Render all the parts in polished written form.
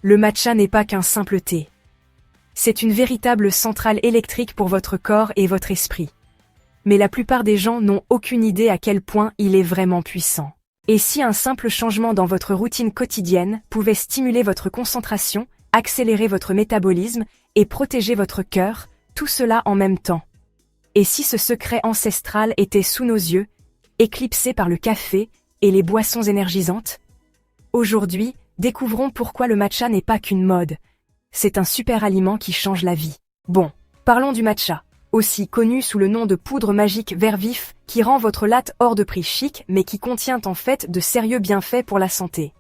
Le matcha n'est pas qu'un simple thé. C'est une véritable centrale électrique pour votre corps et votre esprit. Mais la plupart des gens n'ont aucune idée à quel point il est vraiment puissant. Et si un simple changement dans votre routine quotidienne pouvait stimuler votre concentration, accélérer votre métabolisme et protéger votre cœur, tout cela en même temps. Et si ce secret ancestral était sous nos yeux, éclipsé par le café et les boissons énergisantes? Aujourd'hui, découvrons pourquoi le matcha n'est pas qu'une mode. C'est un super aliment qui change la vie. Bon, parlons du matcha, aussi connu sous le nom de poudre magique vert vif, qui rend votre latte hors de prix chic, mais qui contient en fait de sérieux bienfaits pour la santé.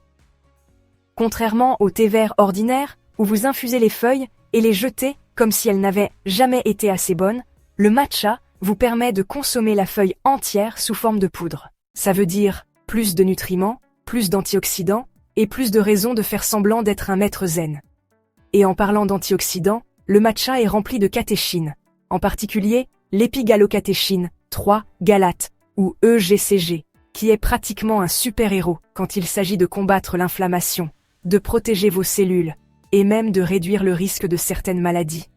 Contrairement au thé vert ordinaire, où vous infusez les feuilles et les jetez comme si elles n'avaient jamais été assez bonnes, le matcha vous permet de consommer la feuille entière sous forme de poudre. Ça veut dire plus de nutriments, plus d'antioxydants, et plus de raisons de faire semblant d'être un maître zen. Et en parlant d'antioxydants, le matcha est rempli de catéchines, en particulier l'épigalocatéchine 3 galate, ou EGCG, qui est pratiquement un super-héros quand il s'agit de combattre l'inflammation, de protéger vos cellules, et même de réduire le risque de certaines maladies.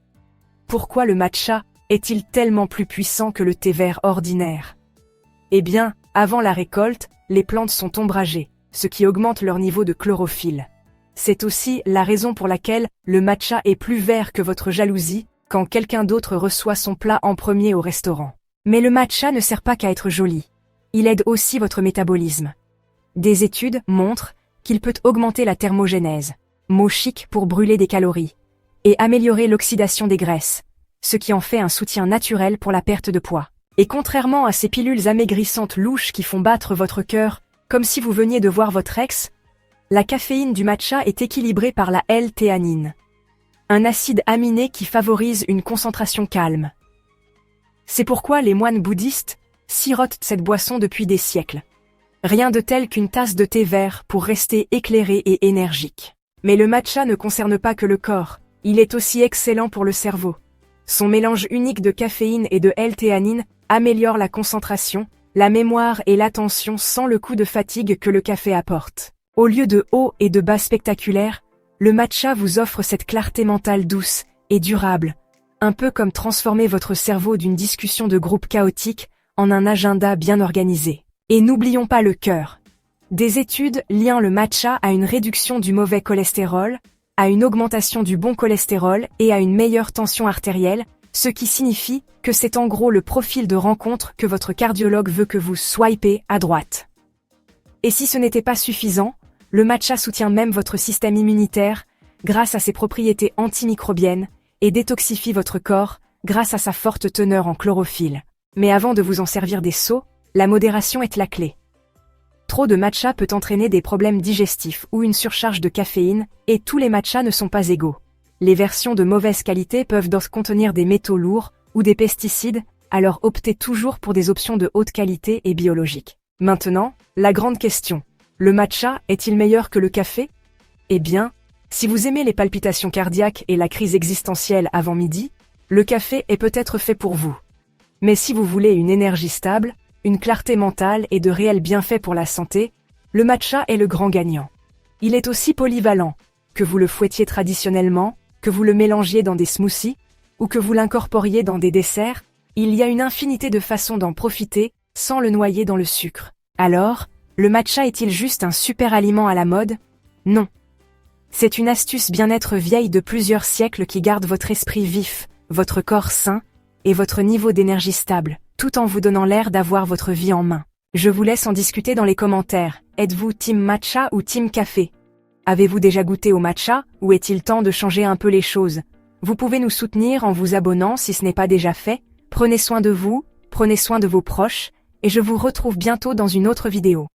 Pourquoi le matcha est-il tellement plus puissant que le thé vert ordinaire? Eh bien, avant la récolte, les plantes sont ombragées, ce qui augmente leur niveau de chlorophylle. C'est aussi la raison pour laquelle le matcha est plus vert que votre jalousie quand quelqu'un d'autre reçoit son plat en premier au restaurant. Mais le matcha ne sert pas qu'à être joli. Il aide aussi votre métabolisme. Des études montrent qu'il peut augmenter la thermogénèse, mot chic pour brûler des calories, et améliorer l'oxydation des graisses, ce qui en fait un soutien naturel pour la perte de poids. Et contrairement à ces pilules amaigrissantes louches qui font battre votre cœur, comme si vous veniez de voir votre ex, la caféine du matcha est équilibrée par la L-théanine, un acide aminé qui favorise une concentration calme. C'est pourquoi les moines bouddhistes sirotent cette boisson depuis des siècles. Rien de tel qu'une tasse de thé vert pour rester éclairé et énergique. Mais le matcha ne concerne pas que le corps, il est aussi excellent pour le cerveau. Son mélange unique de caféine et de L-théanine améliore la concentration, la mémoire et l'attention sans le coup de fatigue que le café apporte. Au lieu de hauts et de bas spectaculaires, le matcha vous offre cette clarté mentale douce et durable, un peu comme transformer votre cerveau d'une discussion de groupe chaotique en un agenda bien organisé. Et n'oublions pas le cœur. Des études liant le matcha à une réduction du mauvais cholestérol, à une augmentation du bon cholestérol et à une meilleure tension artérielle, ce qui signifie que c'est en gros le profil de rencontre que votre cardiologue veut que vous swipez à droite. Et si ce n'était pas suffisant, le matcha soutient même votre système immunitaire grâce à ses propriétés antimicrobiennes et détoxifie votre corps grâce à sa forte teneur en chlorophylle. Mais avant de vous en servir des seaux, la modération est la clé. Trop de matcha peut entraîner des problèmes digestifs ou une surcharge de caféine, et tous les matchas ne sont pas égaux. Les versions de mauvaise qualité peuvent donc contenir des métaux lourds ou des pesticides, alors optez toujours pour des options de haute qualité et biologiques. Maintenant, la grande question. Le matcha est-il meilleur que le café? Eh bien, si vous aimez les palpitations cardiaques et la crise existentielle avant midi, le café est peut-être fait pour vous. Mais si vous voulez une énergie stable, une clarté mentale et de réels bienfaits pour la santé, le matcha est le grand gagnant. Il est aussi polyvalent, que vous le fouettiez traditionnellement, que vous le mélangiez dans des smoothies, ou que vous l'incorporiez dans des desserts, il y a une infinité de façons d'en profiter sans le noyer dans le sucre. Alors, le matcha est-il juste un super aliment à la mode? Non. C'est une astuce bien-être vieille de plusieurs siècles qui garde votre esprit vif, votre corps sain et votre niveau d'énergie stable, tout en vous donnant l'air d'avoir votre vie en main. Je vous laisse en discuter dans les commentaires. Êtes-vous team matcha ou team café? Avez-vous déjà goûté au matcha ou est-il temps de changer un peu les choses? Vous pouvez nous soutenir en vous abonnant si ce n'est pas déjà fait. Prenez soin de vous, prenez soin de vos proches, et je vous retrouve bientôt dans une autre vidéo.